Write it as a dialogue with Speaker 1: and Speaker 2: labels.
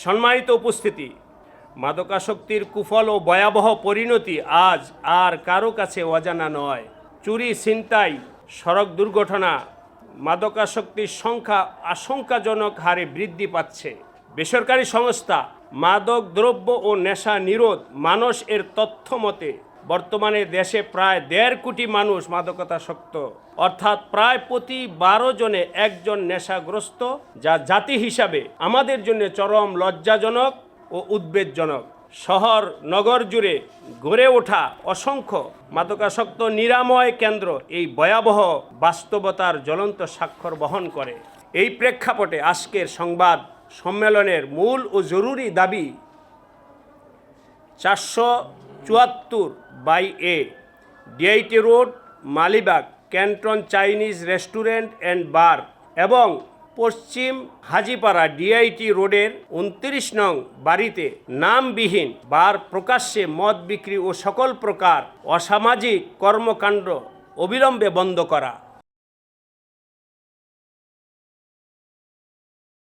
Speaker 1: সম্মানিত উপস্থিতি, মাদকাসক্তির কুফল ও ভয়াবহ পরিণতি আজ আর কারো কাছে অজানা নয়। চুরি, ছিনতাই, সড়ক দুর্ঘটনা, মাদকাসক্তির সংখ্যা আশঙ্কাজনক হারে বৃদ্ধি পাচ্ছে। বেসরকারি সংস্থা মাদক দ্রব্য ও নেশা নিরোধ মানুষ এর তথ্য মতে বর্তমানে দেশে প্রায় 1.5 কোটি মানুষ মাদকাসক্ত, অর্থাৎ প্রায় প্রতি 12 জনে একজন নেশাগ্রস্ত, যা জাতি হিসাবে আমাদের জন্য চরম লজ্জাজনক ও উদ্বেগজনক। শহর নগর জুড়ে গড়ে ওঠা অসংখ্য মাদকাসক্ত নিরাময় কেন্দ্র এই ভয়াবহ বাস্তবতার জ্বলন্ত স্বাক্ষর বহন করে। এই প্রেক্ষাপটে আজকের সংবাদ সম্মেলনের মূল ও জরুরি দাবি 474/A DIT road, Malibagh, Canton Chinese restaurant and bar এবং পশ্চিম হাজিপাড়া ডিআইটি রোডের 29 নং বাড়িতে নামবিহীন বার প্রকাশ্যে মদ বিক্রি ও সকল প্রকার অসামাজিক কর্মকাণ্ড অবিলম্বে বন্ধ করা।